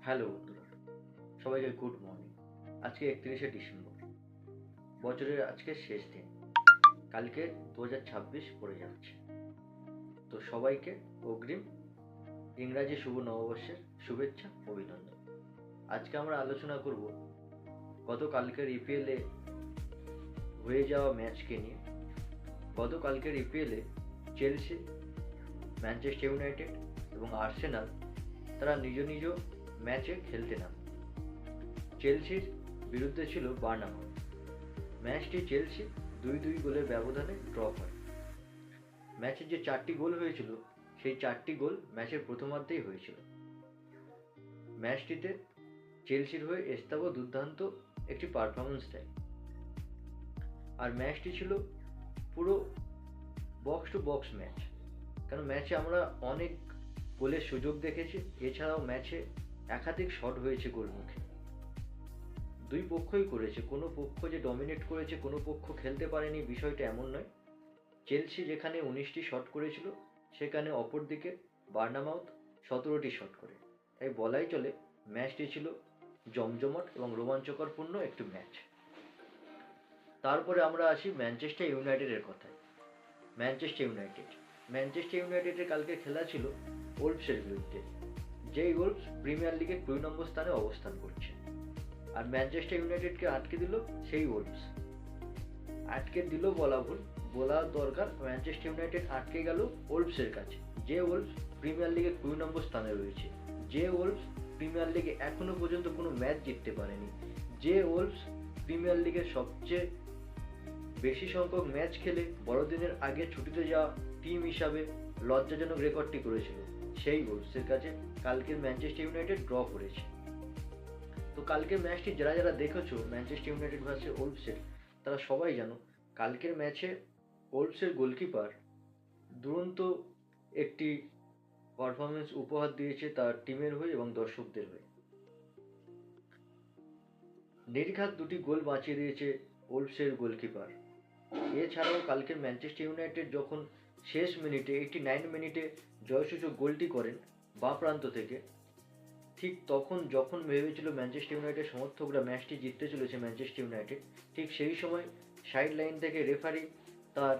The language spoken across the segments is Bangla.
হ্যালো বন্ধুরা, সবাইকে গুড মর্নিং। আজকে 31শে ডিসেম্বর, বছরের আজকে শেষ দিন। কালকে 2026 পড়ে যাচ্ছে। তো সবাইকে অগ্রিম ইংরাজি শুভ নববর্ষের শুভেচ্ছা, অভিনন্দন। আজকে আমরা আলোচনা করব গতকালকের ইপিএলে হয়ে যাওয়া ম্যাচকে নিয়ে। গতকালকের ইপিএলে চেলসি, ম্যানচেস্টার ইউনাইটেড এবং আর্সেনাল তারা নিজ নিজ ম্যাচে খেলতে নামে। চেলসির বিরুদ্ধে ছিল বার্নামাউথ। ম্যাচটি চেলসি 2-2 গোলের ব্যবধানে ড্র করে। ম্যাচের যে 4টি গোল হয়েছিল সেই 4টি গোল ম্যাচের প্রথমার্ধেই হয়েছিল। ম্যাচটিতে চেলসির হয়ে এস্তাভো দুর্দান্ত একটি পারফরমেন্স দেয়। আর ম্যাচটি ছিল পুরো বক্স টু বক্স ম্যাচ, কারণ ম্যাচে আমরা অনেক গোলের সুযোগ দেখেছি। এছাড়াও ম্যাচে একাধিক শট হয়েছে গোলমুখে। দুই পক্ষই করেছে, কোনো পক্ষ যে ডমিনেট করেছে, কোনো পক্ষ খেলতে পারেনি, বিষয়টা এমন নয়। চেলসি যেখানে 19টি শট করেছিল, সেখানে অপরদিকে বার্নামাউথ 17টি শট করে। তাই বলাই চলে ম্যাচটি ছিল জমজমাট এবং রোমাঞ্চকরপূর্ণ একটি ম্যাচ। তারপরে আমরা আসি ম্যানচেস্টার ইউনাইটেডের কথায়। ম্যানচেস্টার ইউনাইটেডের কালকে খেলা ছিল ওলভসের বিরুদ্ধে, যেই ওলভস প্রিমিয়ার লিগে 2 নম্বর স্থানে অবস্থান করছে। আর ম্যানচেস্টার ইউনাইটেডকে আটকে দিল সেই ওলভস। আটকে দিল বলা ভুল, বলা দরকার ম্যানচেস্টার ইউনাইটেড আটকে গেল ওলভসের কাছে, যে ওলভস প্রিমিয়ার লিগে 2 নম্বর স্থানে রয়েছে, যে ওলভস প্রিমিয়ার লিগে এখনো পর্যন্ত কোনো ম্যাচ জিততে পারেনি, যে ওলভস প্রিমিয়ার লিগের সবচেয়ে বেশি সংখ্যক ম্যাচ খেলে বড়দিনের আগে ছুটিতে যাওয়া টিম হিসাবে লজ্জাজনক রেকর্ডটি করেছিল, সেই ওলভসের কাছে কালকের ম্যানচেস্টার ইউনাইটেড ড্র করেছে। তো কালকের ম্যাচটি যারা যারা দেখেছো ম্যানচেস্টার ইউনাইটেড ভার্সেস ওলভসের, তারা সবাই জানো কালকের ম্যাচে ওলভসের গোলকিপার দুরন্ত একটি পারফরমেন্স উপহার দিয়েছে তার টিমের হয়ে এবং দর্শকদের হয়ে। নির্ঘাত 2টি গোল বাঁচিয়ে দিয়েছে ওলভসের গোলকিপার। এছাড়াও কালকের ম্যানচেস্টার ইউনাইটেড যখন শেষ মিনিটে 89 মিনিটে জয়সূচক গোলটি করেন বাঁ প্রান্ত থেকে, ঠিক তখন যখন ভেবেছিল ম্যানচেস্টার ইউনাইটেড সমর্থকরা ম্যাচটি জিততে চলেছে ম্যানচেস্টার ইউনাইটেড, ঠিক সেই সময় সাইড লাইন থেকে রেফারি তার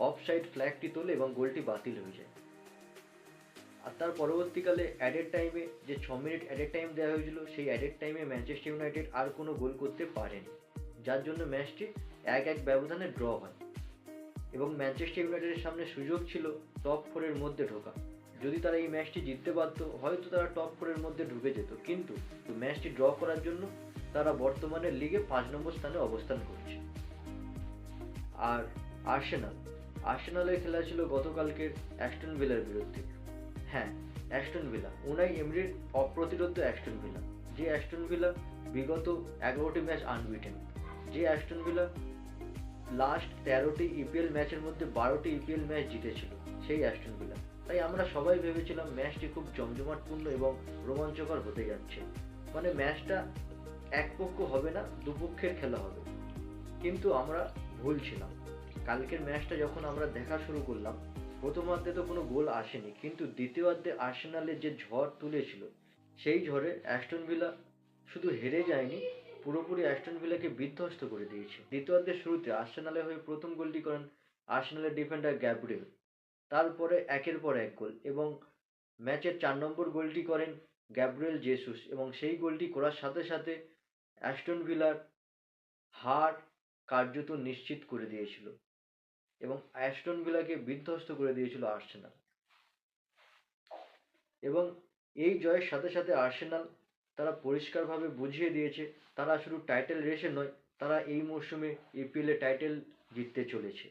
অফসাইড ফ্ল্যাগটি তোলে এবং গোলটি বাতিল হয়ে যায়। আর তার পরবর্তীকালে অ্যাডেড টাইমে যে 6 মিনিট অ্যাডেড টাইম দেওয়া হয়েছিল, সেই অ্যাডেড টাইমে ম্যানচেস্টার ইউনাইটেড আর কোনো গোল করতে পারেনি, যার জন্য ম্যাচটি 1-1 ব্যবধানে ড্র হয়। এবং ম্যানচেস্টার ইউনাইটেডের সামনে সুযোগ ছিল টপ 4-এর মধ্যে ঢোকা। যদি তারা এই ম্যাচটি জিততে পারত, হয়তো তারা টপ 4-এর মধ্যে ঢুকে যেত, কিন্তু ম্যাচটি ড্র করার জন্য তারা বর্তমানে লিগে 5 নম্বর স্থানে অবস্থান করছে। আর আর্সেনালের খেলা ছিল গতকালকের অ্যাস্টন ভিলার বিরুদ্ধে। হ্যাঁ, অ্যাস্টন ভিলা, উনাই এমরির অপ্রতিরোধ অ্যাস্টন ভিলা, যে অ্যাস্টন ভিলা বিগত 11টি ম্যাচ আনবিটেন, যে অ্যাস্টন ভিলা লাস্ট 13টি ইপিএল ম্যাচের মধ্যে 12টি ইপিএল ম্যাচ জিতেছিল, সেই অ্যাস্টন ভিলা। তাই আমরা সবাই ভেবেছিলাম ম্যাচটি খুব জমজমাটপূর্ণ এবং রোমাঞ্চকর হতে যাচ্ছে, মানে ম্যাচটা এক পক্ষ হবে না, দুপক্ষের খেলা হবে। কিন্তু আমরা ভুল ছিলাম। কালকের ম্যাচটা যখন আমরা দেখা শুরু করলাম, প্রথমার্ধে তো কোনো গোল আসেনি, কিন্তু দ্বিতীয়ার্ধে আর্সেনালের যে ঝড় তুলেছিল, সেই ঝড়ে অ্যাস্টন ভিলা শুধু হেরে যায়নি, পুরোপুরি অ্যাস্টন ভিলাকে বিধ্বস্ত করে দিয়েছে। দ্বিতীয়ার্ধের শুরুতে আর্সেনালের হয়ে প্রথম গোলটি করেন আর্সেনালের ডিফেন্ডার গ্যাব্রিয়েল, তারপরে একের পর এক গোল, এবং ম্যাচের 4 নম্বর গোলটি করেন গ্যাব্রিয়েল জেসুস, এবং সেই গোলটি করার সাথে সাথে অ্যাস্টন ভিলার হার কার্যত নিশ্চিত করে দিয়েছিল এবং অ্যাস্টন ভিলাকে বিধ্বস্ত করে দিয়েছিল আর্সেনাল। এবং এই জয়ের সাথে সাথে আর্সেনাল তারা পরিষ্কারভাবে বুঝিয়ে দিয়েছে তারা শুধু টাইটেল রেসে নয়, তারা এই মরশুমে ইপিএলে টাইটেল জিততে চলেছে।